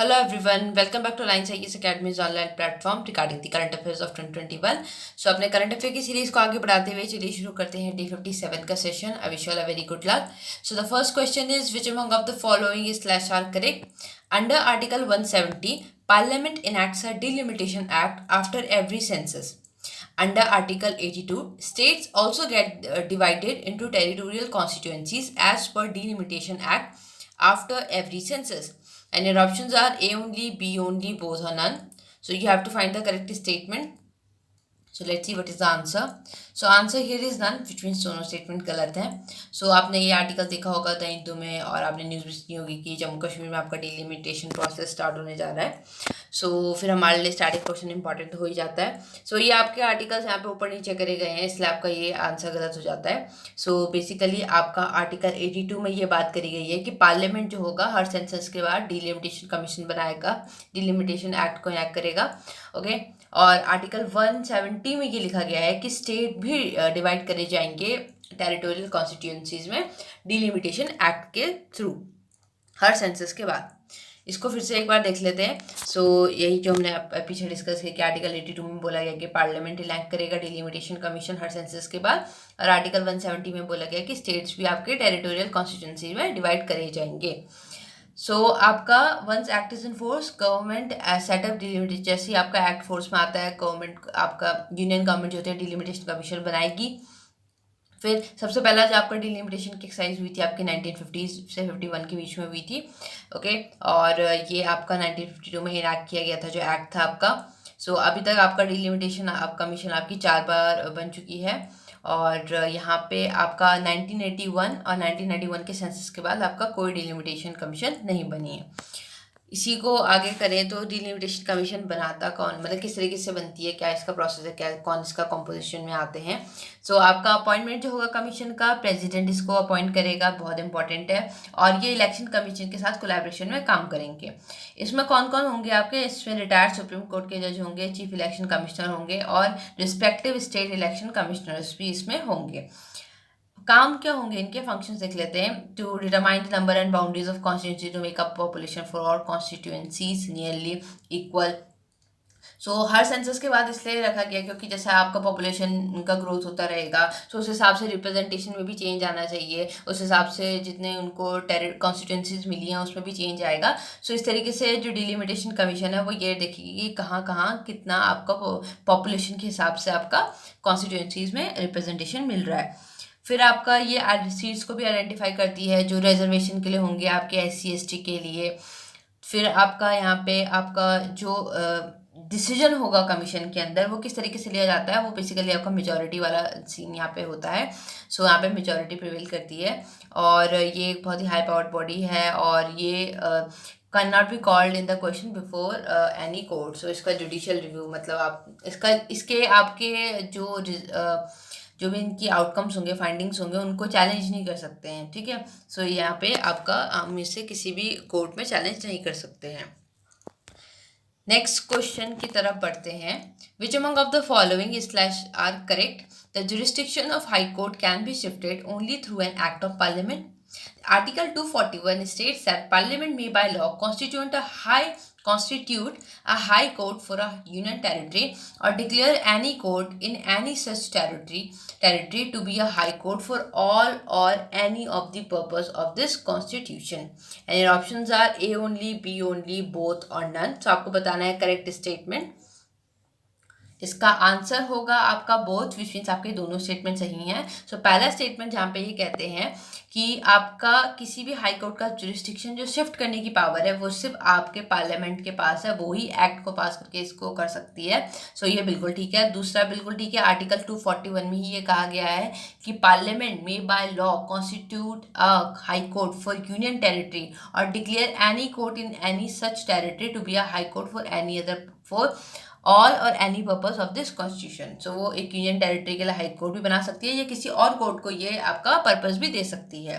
Hello everyone, welcome back to Alliance IAS Academy's online platform regarding the current affairs of 2021. So अपने current affair की series को आगे बढ़ाते हुए चलिए शुरू करते हैं डे 57 का session. I wish you all a very good luck. So the first question is which among of the following is slash are correct? Under Article 170, Parliament enacts a delimitation act after every census. Under Article 82, states also get divided into territorial constituencies as per delimitation act after every census. And your options are A only, B only, both or none. So you have to find the correct statement. So let's see what is the answer. So answer here is none, which means दोनों statement गलत हैं. So आपने ये article देखा होगा the Hindu में और आपने न्यूज़ भी सुनी होगी कि जम्मू कश्मीर में आपका डिलिमिटेशन प्रोसेस स्टार्ट होने जा रहा है. फिर हमारे लिए स्टैटिक क्वेश्चन इंपॉर्टेंट हो ही जाता है. ये आपके आर्टिकल्स यहाँ पे ऊपर नीचे करे गए हैं, इसलिए आपका ये आंसर गलत हो जाता है. बेसिकली आपका आर्टिकल 82 में ये बात करी गई है कि पार्लियामेंट जो होगा हर सेंसस के बाद डिलिमिटेशन कमीशन बनाएगा, डिलिमिटेशन एक्ट को इनैक्ट करेगा. ओके. और आर्टिकल 170 में ये लिखा गया है कि स्टेट भी डिवाइड करे जाएंगे टेरिटोरियल कॉन्स्टिट्यूएंसीज में डिलिमिटेशन एक्ट के थ्रू हर सेंसस के बाद. इसको फिर से एक बार देख लेते हैं. यही जो हमने पीछे डिस्कस किया कि आर्टिकल 82 में बोला गया कि पार्लियामेंट इलेक्ट करेगा डिलिमिटेशन कमीशन हर सेंसस के बाद, और आर्टिकल 170 में बोला गया कि स्टेट्स भी आपके टेरिटोरियल कॉन्स्टिट्यूएंसी में डिवाइड करे जाएंगे. आपका once act is in force government setup delimitation, जैसे ही आपका एक्ट फोर्स में आता है गवर्नमेंट आपका यूनियन गवर्नमेंट जो होती है डिलिमिटेशन कमीशन बनाएगी. फिर सबसे पहला जो आपका डिलिमिटेशन की एक्सरसाइज हुई थी आपकी 1950 से 51 के बीच में हुई थी. ओके. और ये आपका 1952 में इनैक्ट किया गया था जो एक्ट था आपका. अभी तक आपका डिलिमिटेशन कमीशन आपकी 4 बार बन चुकी है. और यहाँ पे आपका 1981 और 1991 के सेंसस के बाद आपका कोई डिलिमिटेशन कमीशन नहीं बनी है. इसी को आगे करें तो डिलिमिटेशन कमीशन बनाता कौन, मतलब किस तरीके से बनती है, क्या इसका प्रोसेस है, क्या कौन इसका कॉम्पोजिशन में आते हैं. आपका अपॉइंटमेंट जो होगा कमीशन का, प्रेसिडेंट इसको अपॉइंट करेगा, बहुत इंपॉर्टेंट है. और ये इलेक्शन कमीशन के साथ कोलैबोरेशन में काम करेंगे. इसमें कौन कौन होंगे आपके, इसमें रिटायर्ड सुप्रीम कोर्ट के जज होंगे, चीफ इलेक्शन कमिश्नर होंगे और रिस्पेक्टिव स्टेट इलेक्शन कमिश्नर्स भी इसमें होंगे. काम क्या होंगे इनके फंक्शंस देख लेते हैं. To determine the number and boundaries of constituency to make up population for all constituencies nearly equal. हर सेंसस के बाद इसलिए रखा गया क्योंकि जैसा आपका पॉपुलेशन का ग्रोथ होता रहेगा उस हिसाब से रिप्रेजेंटेशन में भी चेंज आना चाहिए, उस हिसाब से जितने उनको कॉन्स्टिट्यूंसीज मिली हैं उसमें भी चेंज आएगा. इस तरीके से जो डिलिमिटेशन कमीशन है वो ये देखेगी कि कहाँ कहाँ कितना आपका पॉपुलेशन के हिसाब से आपका कॉन्स्टिट्यूंसीज में रिप्रेजेंटेशन मिल रहा है. फिर आपका ये सीट्स को भी आइडेंटिफाई करती है जो रिजर्वेशन के लिए होंगे आपके SC ST के लिए. फिर आपका यहाँ पे आपका जो डिसीजन होगा कमीशन के अंदर वो किस तरीके से लिया जाता है, वो बेसिकली आपका मेजॉरिटी वाला सीन यहाँ पे होता है. यहाँ पे मेजॉरिटी प्रिवेल करती है और ये एक बहुत ही हाई पावर्ड बॉडी है और ये can not be called in the question before any court. इसका जुडिशियल रिव्यू मतलब आप इसके आपके जो भी इनकी आउटकम्स होंगे, फाइंडिंग्स होंगे, उनको चैलेंज नहीं कर सकते हैं. ठीक है. यहाँ पे आपका हम इसे किसी भी कोर्ट में चैलेंज नहीं कर सकते हैं. नेक्स्ट क्वेश्चन की तरफ बढ़ते हैं. Which among of the following slash are correct? The jurisdiction of high court can be shifted only through an act of parliament. Article 241 states that Parliament may by law constitute a high court for a union territory or declare any court in any such territory to be a high court for all or any of the purpose of this constitution. And your options are A only, B only, both or none. आपको बताना है correct statement. इसका answer होगा आपका both, which means आपके दोनों statement सही हैं. पहला स्टेटमेंट जहाँ पे ये कहते हैं कि आपका किसी भी हाई कोर्ट का जुरिस्डिक्शन जो शिफ्ट करने की पावर है वो सिर्फ आपके पार्लियामेंट के पास है, वो ही एक्ट को पास करके इसको कर सकती है. ये बिल्कुल ठीक है. दूसरा बिल्कुल ठीक है. आर्टिकल 241 में ही ये कहा गया है कि पार्लियामेंट में by law constitute a high court for union territory or declare any court in any such territory to be a high court for any other for all or any purpose of this constitution. वो एक union territory के लिए high court भी बना सकती है या किसी और कोर्ट को ये आपका पर्पस भी दे सकती है.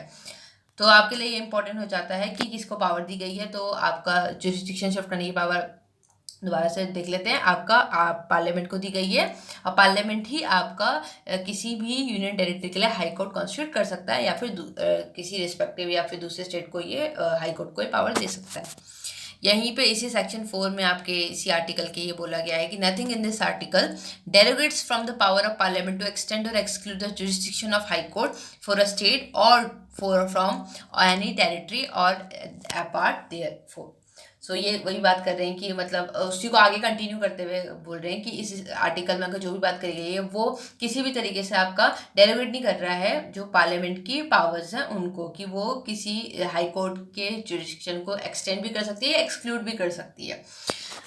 आपके लिए ये इंपॉर्टेंट हो जाता है कि किसको पावर दी गई है. आपका जुरिस्डिक्शन शिफ्ट करने की पावर दोबारा से देख लेते हैं. आपका पार्लियामेंट को दी गई है और पार्लियामेंट ही आपका किसी भी यूनियन टेरिटरी के लिए हाई कोर्ट कॉन्स्टिट्यूट कर सकता है या फिर किसी रिस्पेक्टिव या फिर दूसरे स्टेट को ये हाई कोर्ट को ये पावर दे सकता है. यहीं पे इसी सेक्शन 4 में आपके इसी आर्टिकल के ये बोला गया है कि nothing in this article derogates from the power of parliament to extend or exclude the jurisdiction of high court for a state or for from any territory or apart there for. So ये वही बात कर रहे हैं कि मतलब उसी को आगे कंटिन्यू करते हुए बोल रहे हैं कि इस आर्टिकल में अगर जो भी बात करी गई है वो किसी भी तरीके से आपका डेरोगेट नहीं कर रहा है जो पार्लियामेंट की पावर्स हैं उनको, कि वो किसी हाई कोर्ट के जुरिस्डिक्शन को एक्सटेंड भी कर सकती है, एक्सक्लूड भी कर सकती है।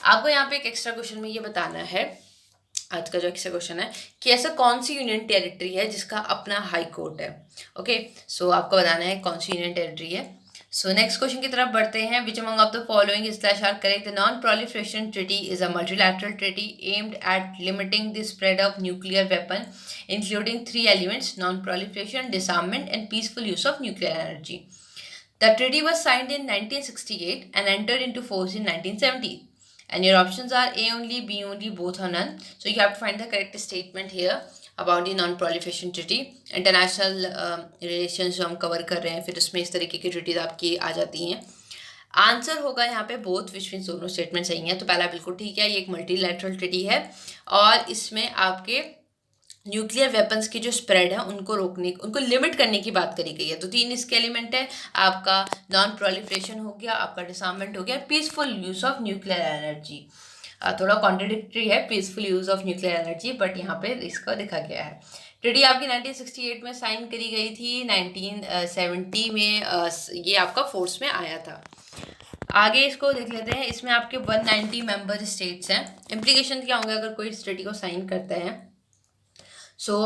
आपको यहाँ पे एक एक्स्ट्रा क्वेश्चन में ये बताना है, आज का जो एक्स्ट्रा क्वेश्चन है, कि ऐसा कौन सी यूनियन टेरिटरी है जिसका अपना हाई कोर्ट है। ओके, सो आपको बताना है कौन सी यूनियन टेरिटरी है। सो नेक्स्ट क्वेश्चन की तरफ बढ़ते हैं। Which among of the following slash are correct? The non proliferation treaty is a multilateral treaty aimed at limiting the spread of nuclear weapon including 3 elements: non proliferation, disarmament and peaceful use of nuclear energy. The treaty was signed in 1968 and entered into force in 1970. And your options are A only, B only, both or none. So you have to find the correct statement here about the non-proliferation treaty. International relations जो हम cover कर रहे हैं, फिर उसमें इस तरीके की treaties आपकी आ जाती हैं। आंसर होगा यहाँ पे बोथ, विच मीन्स दोनों स्टेटमेंट सही हैं। तो पहला बिल्कुल ठीक है, ये एक मल्टीलैटरल ट्रीटी है और इसमें आपके न्यूक्लियर वेपन्स की जो स्प्रेड है उनको रोकने, उनको लिमिट करने की बात करी गई है। तो 3 इसके एलिमेंट है, आपका नॉन प्रोलिफरेशन हो गया, आपका डिसआर्ममेंट हो गया, peaceful use of nuclear energy. थोड़ा कॉन्ट्रडिक्टरी है peaceful use of nuclear energy, but यहाँ पे इसको लिखा गया है। ट्रीटी आपकी 1968 में साइन करी गई थी, 1970 में ये आपका फोर्स में आया था। आगे इसको देख लेते हैं। इसमें आपके 190 मेंबर स्टेट्स हैं। इम्प्लीकेशन क्या होंगे अगर कोई इस ट्रीटी को साइन करता है?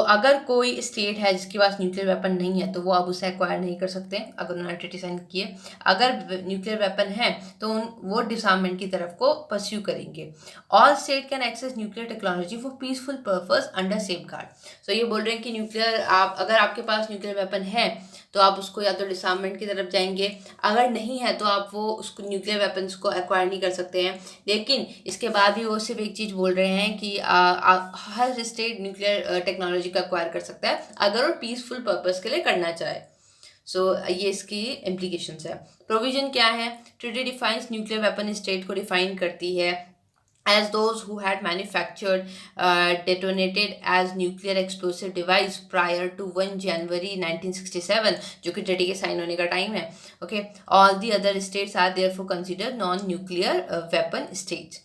अगर कोई स्टेट है जिसके पास न्यूक्लियर वेपन नहीं है तो वो अब उसे एक्वायर नहीं कर सकते अगर उन्होंने ट्रीटी साइन की है। अगर न्यूक्लियर वेपन है तो वो डिसआर्ममेंट की तरफ को परस्यू करेंगे। All state can access nuclear technology for peaceful purpose under safe guard. ये बोल रहे हैं कि न्यूक्लियर, अगर आपके पास न्यूक्लियर वेपन है तो आप उसको या तो डिसआर्ममेंट की तरफ जाएंगे, अगर नहीं है तो आप वो उसको न्यूक्लियर वेपन्स को एक्वायर नहीं कर सकते हैं। लेकिन इसके बाद भी वो सिर्फ एक चीज़ बोल रहे हैं कि हर स्टेट न्यूक्लियर टेक्नोलॉजी को एक्वायर कर सकता है अगर वो पीसफुल पर्पस के लिए करना चाहे। ये इसकी इम्प्लीकेशंस है। प्रोविजन क्या है? Treaty defines nuclear weapon state को डिफाइन करती है as those who had manufactured detonated as nuclear explosive device prior to 1 January 1967, जो कि ट्रीटी के साइन होने का टाइम है। Okay, all the other states are therefore consider non nuclear weapon states.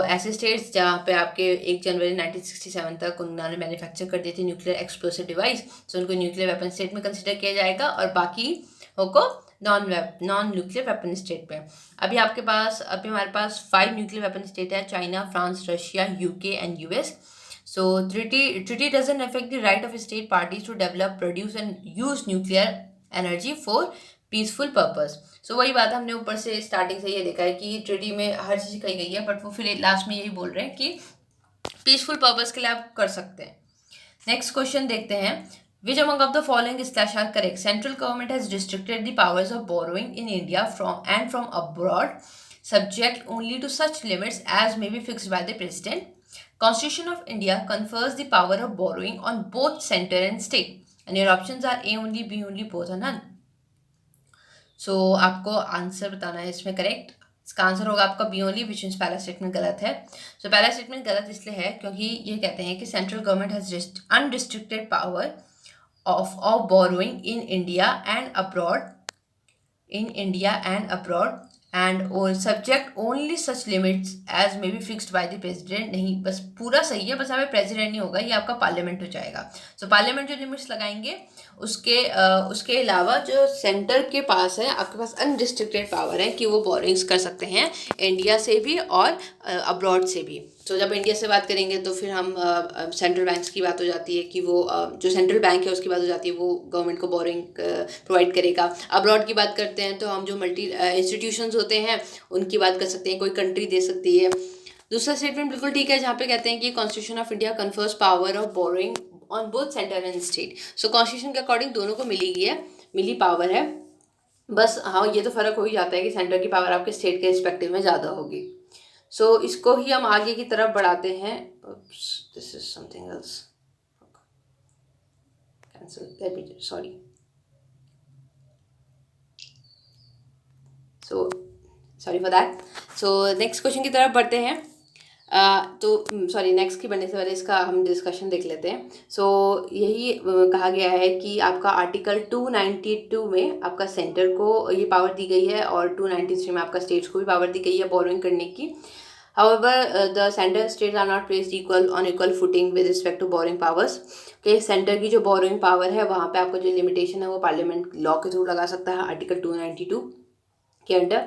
ऐसे स्टेट्स जहाँ पे आपके 1 जनवरी 1967 तक उन्होंने मैन्युफैक्चर कर दिए थे न्यूक्लियर एक्सप्लोसिव डिवाइस, उनको न्यूक्लियर वेपन स्टेट में कंसिडर किया जाएगा और बाकी को नॉन न्यूक्लियर वेपन स्टेट पे। अभी हमारे पास 5 न्यूक्लियर वेपन स्टेट है: China, France, Russia, UK and US. treaty doesn't affect the right of state parties to develop, produce and use nuclear energy for peaceful purpose। वही बात हमने ऊपर से starting से ये देखा है कि ट्रीटी में हर चीज़ कही गई है, बट वो फिर लास्ट में यही बोल रहे हैं कि पीसफुल पर्पस के लिए आप कर सकते हैं। नेक्स्ट क्वेश्चन देखते हैं। Which among of the following slash are correct? Central government has restricted the powers of borrowing in India from abroad, subject only to such limits as may be fixed by the president. Constitution of India confers the power of borrowing on both center and state. And your options are A only, B only, both or none. आपको answer बताना है इसमें correct. इसका answer होगा आपका B only, which means पहला statement गलत है। पहला स्टेटमेंट गलत इसलिए है क्योंकि ये कहते हैं कि central government has unrestricted power of borrowing in India and abroad and or subject only such limits as may be fixed by the president। नहीं, बस पूरा सही है, बस हमें प्रेसिडेंट नहीं होगा, ये आपका पार्लियामेंट हो जाएगा। पार्लियामेंट जो लिमिट्स लगाएंगे उसके अलावा जो सेंटर के पास है, आपके पास अनरिस्ट्रिक्टेड पावर है कि वो बोरिंग्स कर सकते हैं इंडिया से भी और अब्रॉड से भी। जब इंडिया से बात करेंगे तो फिर हम सेंट्रल बैंक्स की बात हो जाती है कि वो जो सेंट्रल बैंक है उसकी बात हो जाती है, वो गवर्नमेंट को बोरिंग प्रोवाइड करेगा। अब्रॉड की बात करते हैं तो हम जो मल्टी इंस्टीट्यूशंस होते हैं उनकी बात कर सकते हैं, कोई कंट्री दे सकती है। दूसरा स्टेटमेंट बिल्कुल ठीक है जहाँ पे कहते हैं कि constitution of India confers power of boring on both centre and state. Constitution के अकॉर्डिंग दोनों को मिली पावर है। बस हाँ, ये तो फर्क हो ही जाता है कि सेंटर की पावर आपके स्टेट के रिस्पेक्टिव में ज़्यादा होगी। इसको ही हम आगे की तरफ बढ़ाते हैं। This is something else, cancel, let me, sorry. Sorry for that. So next question की तरफ बढ़ते हैं। नेक्स्ट की बढ़ने से पहले इसका हम डिस्कशन देख लेते हैं। यही कहा गया है कि आपका आर्टिकल 292 में आपका सेंटर को ये पावर दी गई है और 293 में आपका स्टेट्स को भी पावर दी गई है बोरोइंग करने की। However, the center states are not placed equal footing with respect to borrowing powers. कि सेंटर की जो बोरोइंग पावर है वहाँ पे आपका जो लिमिटेशन है वो पार्लियामेंट लॉ के थ्रू लगा सकता है आर्टिकल 292 के अंडर।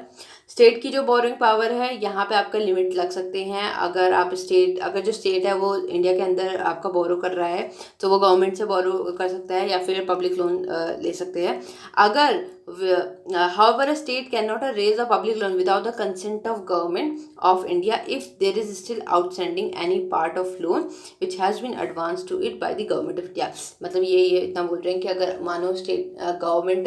स्टेट की जो बोरोइंग पावर है यहाँ पे आपका लिमिट लग सकते हैं। अगर जो स्टेट है वो इंडिया के अंदर आपका बोरो कर रहा है तो वो गवर्नमेंट से बोरो कर सकता है या फिर पब्लिक लोन ले सकते हैं। अगर however a state cannot raise a public loan without the consent of government of India if there is still outstanding any part of loan which has been advanced to it by the government of India। मतलब ये इतना बोल रहे हैं कि अगर मानो state government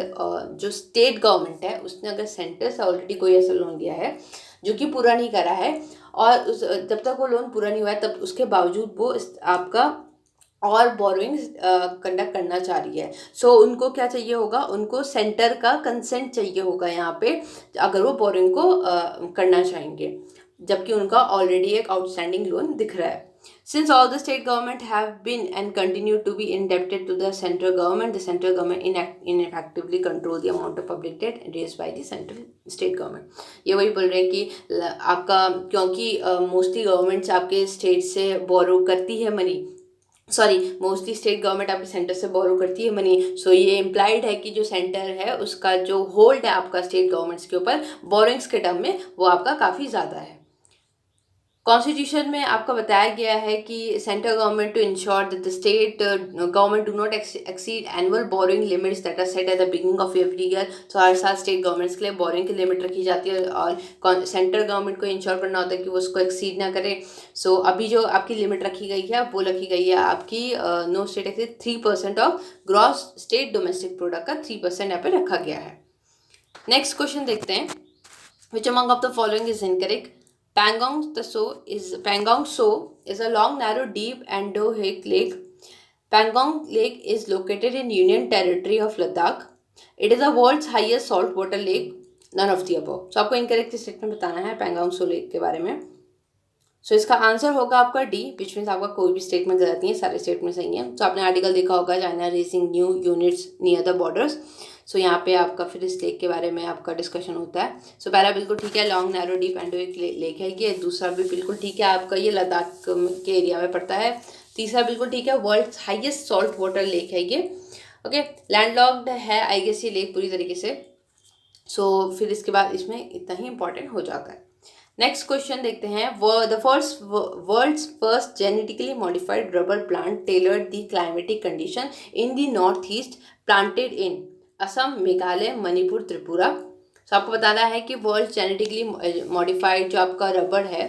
जो स्टेट गवर्नमेंट है उसने अगर सेंटर से ऑलरेडी कोई ऐसा लोन लिया है जो कि पूरा नहीं करा है और जब तक वो लोन पूरा नहीं हुआ है तब उसके बावजूद वो आपका और बोरोइंग्स कंडक्ट करना चाह रही है। उनको क्या चाहिए होगा, उनको सेंटर का कंसेंट चाहिए होगा यहाँ पे अगर वो बोरोइंग को करना चाहेंगे जबकि उनका ऑलरेडी एक आउटस्टैंडिंग लोन दिख रहा है। Since all the state government have been and continue to be indebted to the central government ineffectively control the amount of public debt raised by the central state government। ये वही बोल रहे हैं कि आपका क्योंकि मोस्टली गवर्नमेंट्स आपके state से बोरो करती है मनी, मोस्टली स्टेट गवर्नमेंट आपके सेंटर से बोरो करती है मनी। ये इम्प्लाइड है कि जो सेंटर है उसका जो होल्ड है आपका स्टेट गवर्नमेंट्स के ऊपर बोरोइंग्स के टर्म में वो आपका काफ़ी ज़्यादा है। कॉन्स्टिट्यूशन में आपका बताया गया है कि central government to ensure that the state government do not exceed annual borrowing limits that are set at the beginning of every year. हर साल स्टेट गवर्नमेंट्स के लिए बोरिंग की लिमिट रखी जाती है और सेंट्रल गवर्नमेंट को इंश्योर करना होता है कि वो उसको एक्सीड ना करे। अभी जो आपकी लिमिट रखी गई है वो रखी गई है आपकी no state exceed 3% of gross state domestic product का 3% यहाँ पे रखा गया है। नेक्स्ट क्वेश्चन देखते हैं। Which among of the following is incorrect? Pangong Tso is a long, narrow, deep and endorheic lake. Pangong Lake is located in Union Territory of Ladakh. It is the world's highest saltwater lake. None of the above. आपको incorrect statement बताना है पैंगोंग सो lake के बारे में। इसका answer होगा आपका D, which means आपका कोई भी स्टेटमेंट गलत नहीं है, सारे स्टेटमेंट सही हैं। आपने आर्टिकल देखा होगा China raising new units near the borders. यहाँ पे आपका फिर इस लेक के बारे में आपका डिस्कशन होता है। पहला बिल्कुल ठीक है, लॉन्ग नैरो डीप एंडोइक लेक है ये। दूसरा भी बिल्कुल ठीक है, आपका ये लद्दाख के एरिया में पड़ता है। तीसरा बिल्कुल ठीक है, world highest salt water lake है ये। ओके, लैंडलॉक्ड है आई गेस ये लेक पूरी तरीके से। फिर इसके बाद इसमें इतना ही इंपॉर्टेंट हो जाता है। नेक्स्ट क्वेश्चन देखते हैं। World's first genetically modified rubber plant tailored the climatic condition in the north east planted in Assam, Meghalaya, Manipur, Tripura. आपको बताना है कि वर्ल्ड जेनेटिकली मॉडिफाइड जो आपका रबर है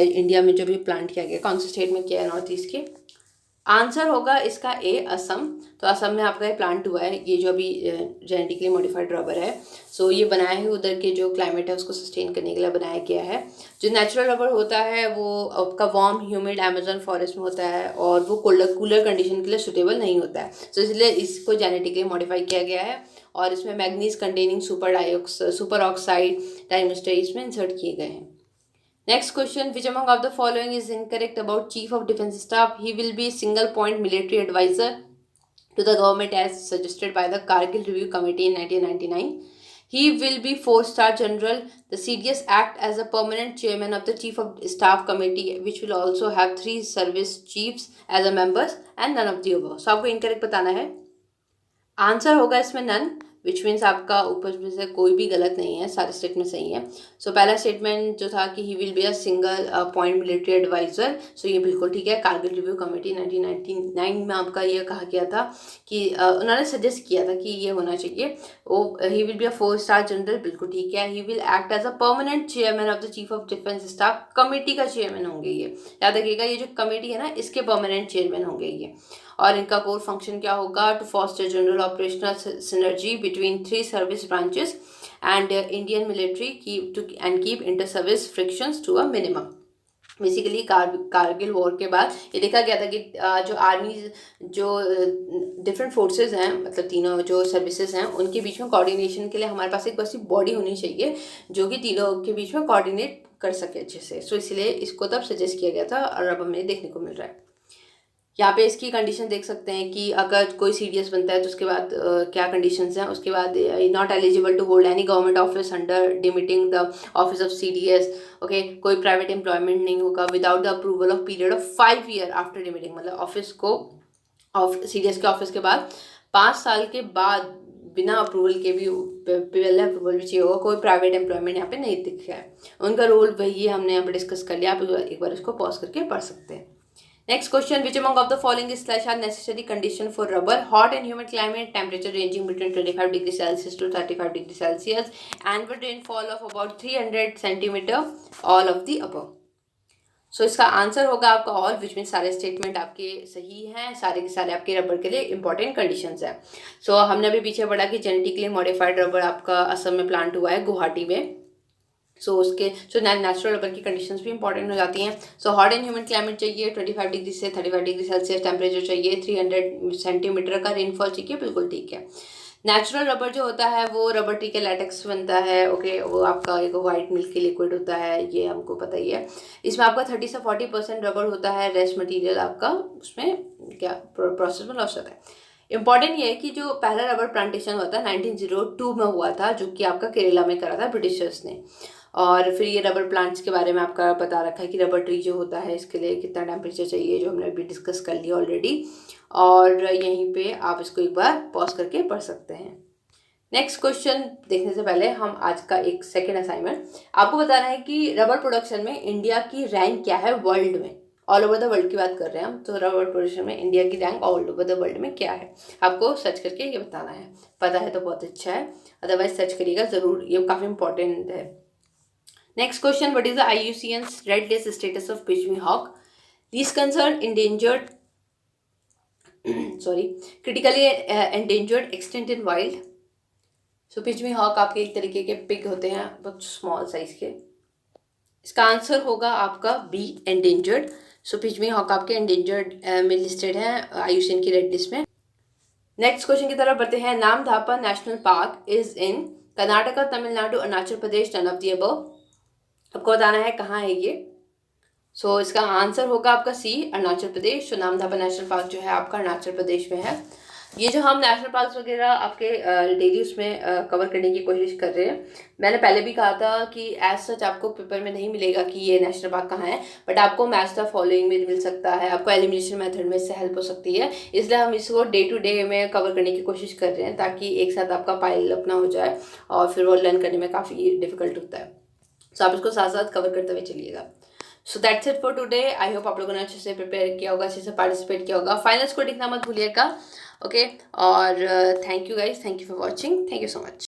इंडिया में जो भी प्लांट किया गया कौन से स्टेट में किया है नॉर्थ ईस्ट के? आंसर होगा इसका ए, असम। असम में आपका ये प्लांट हुआ है ये जो अभी जेनेटिकली मॉडिफाइड रबर है। ये बनाया है उधर के जो क्लाइमेट है उसको सस्टेन करने के लिए बनाया गया है। जो नेचुरल रबर होता है वो आपका वार्म ह्यूमिड अमेजन फॉरेस्ट में होता है और वो कूलर कंडीशन के लिए सुटेबल नहीं होता है। इसलिए इसको जेनेटिकली मॉडिफाई किया गया है और इसमें मैग्नीज कंटेनिंग सुपर ऑक्साइड डाइमिस्टर इसमें इंसर्ट किए गए हैं। Next question, which among of the following is incorrect about Chief of Defence Staff? He will be single point military advisor to the government as suggested by the Kargil Review Committee in 1999. He will be 4-star general. The CDS act as a permanent chairman of the Chief of Staff Committee, which will also have 3 service chiefs as a members and none of the above. आपको incorrect बताना है। Answer होगा इसमें none, which means आपका ऊपर में से कोई भी गलत नहीं है, सारे स्टेटमेंट सही है। पहला स्टेटमेंट जो था कि he will be a single point military adviser, ये बिल्कुल ठीक है। कारगिल रिव्यू कमेटी 1999 में आपका ये कहा गया था कि उन्होंने सजेस्ट किया था कि ये होना चाहिए। ही विल बी अ 4-स्टार जनरल, बिल्कुल ठीक है। He will act as a permanent chairman of the chief of defence staff, committee का चेयरमैन होंगे ये, याद रखिएगा। ये जो कमेटी है ना इसके परमानेंट चेयरमैन होंगे ये। और इनका कोर फंक्शन क्या होगा? To foster general operational synergy between 3 service branches and Indian military keep inter service frictions to a minimum. Basically Kargil war के बाद ये देखा गया था कि जो आर्मी, जो डिफरेंट फोर्सेस हैं, मतलब तीनों जो सर्विसेज हैं, उनके बीच में कोऑर्डिनेशन के लिए हमारे पास एक वैसी बॉडी होनी चाहिए जो कि तीनों के बीच में कोऑर्डिनेट कर सके अच्छे से। सो इसलिए इसको तब सजेस्ट किया गया था और अब हमें देखने को मिल रहा है। यहाँ पे इसकी कंडीशन देख सकते हैं कि अगर कोई सीडीएस बनता है तो उसके बाद क्या कंडीशंस हैं। उसके बाद not eligible to hold any government office under demitting the office of CDS. Okay, कोई प्राइवेट एम्प्लॉयमेंट नहीं होगा without the approval of period of 5 year after demitting. मतलब ऑफिस को सीडीएस के ऑफिस के बाद 5 साल के बाद बिना अप्रूवल के भी, पहले अप्रूवल भी चाहिए होगा। कोई प्राइवेट एम्प्लॉयमेंट यहाँ पे नहीं दिख रहा है। उनका रोल वही हमने यहाँ पे डिस्कस कर लिया। आप एक बार इसको पॉज करके पढ़ सकते हैं। Next question, which among of the following slash are necessary condition for rubber? Hot and humid climate, temperature ranging between 25 degrees Celsius to 35 degrees Celsius, annual rainfall of about 300 centimeter, all of the above. So इसका answer होगा आपका all, which mean सारे statement आपके सही हैं, सारे के सारे आपके रबर के लिए इंपॉर्टेंट कंडीशंस हैं। सो हमने अभी पीछे पढ़ा कि जेनेटिकली मॉडिफाइड रबर आपका असम में प्लांट हुआ है, गुवाहाटी में। सो उसके नेचुरल रबर की कंडीशंस भी इंपॉर्टेंट हो जाती हैं। So hot and humid climate चाहिए, 25 डिग्री से 35 डिग्री सेल्सियस टेम्परेचर चाहिए, 300 सेंटीमीटर का रेनफॉल चाहिए, बिल्कुल ठीक है। नेचुरल रबर जो होता है वो रबर ट्री के लैटेक्स बनता है। ओके, वो आपका एक वाइट मिल्क की लिक्विड होता है, ये हमको पता ही है। इसमें आपका 30 से 40% रबर होता है, रेस्ट मटेरियल आपका उसमें क्या प्रोसेस में लॉस होता है। इंपॉर्टेंट ये है कि जो पहला रबर प्लांटेशन हुआ था 1902 में हुआ था, जो कि आपका केरला में करा था ब्रिटिशर्स ने। और फिर ये रबर प्लांट्स के बारे में आपका बता रखा है कि रबर ट्री जो होता है इसके लिए कितना टेम्परेचर चाहिए, जो हमने अभी डिस्कस कर लिया ऑलरेडी। और यहीं पे आप इसको एक बार पॉज करके पढ़ सकते हैं। नेक्स्ट क्वेश्चन देखने से पहले हम आज का एक सेकेंड असाइनमेंट, आपको बताना है कि रबर प्रोडक्शन में इंडिया की रैंक क्या है वर्ल्ड में। ऑल ओवर द वर्ल्ड की बात कर रहे हैं हम, तो रबर प्रोडक्शन में इंडिया की rank all over the world में क्या है, आपको सर्च करके ये बताना है। पता है तो बहुत अच्छा है, अदरवाइज सर्च करिएगा ज़रूर, ये काफ़ी इंपॉर्टेंट है। Next question, what is the IUCN's red list status of pygmy hawk? These concern endangered, critically endangered, extinct in wild. So pygmy hoc आपके एक तरीके के पिग होते हैं, बहुत स्मॉल साइज के। इसका आंसर होगा आपका b, endangered. So pygmy hoc आपके एंडेंजर्ड में लिस्टेड है IUCN की रेड लिस्ट में। नेक्स्ट क्वेश्चन की तरफ बढ़ते हैं। Namdapha national park is in Karnataka, Tamil Nadu, Arunachal Pradesh, none of the above. आपको बताना है कहाँ है ये। सो इसका आंसर होगा आपका सी, अरुणाचल प्रदेश। तो नामधापा नेशनल पार्क जो है आपका अरुणाचल प्रदेश में है। ये जो हम नेशनल पार्क वगैरह आपके डेली उसमें कवर करने की कोशिश कर रहे हैं। मैंने पहले भी कहा था कि एज सच आपको पेपर में नहीं मिलेगा कि ये नेशनल पार्क कहाँ है, बट आपको मैच द फॉलोइंग में मिल सकता है, आपको एलिमिनेशन मेथड में इससे हेल्प हो सकती है। इसलिए हम इसको डे टू डे में कवर करने की कोशिश कर रहे हैं, ताकि एक साथ आपका पाइल अपना हो जाए और फिर वो लर्न करने में काफ़ी डिफिकल्ट होता है। सो आप इसको साथ साथ कवर करते हुए चलिएगा। So that's it for today. I hope आप लोगों ने अच्छे से प्रिपेयर किया होगा, अच्छे से पार्टिसिपेट किया होगा। फाइनल्स को लिखना मत भूलिएगा। ओके, और thank you guys, thank you for watching, thank you so much.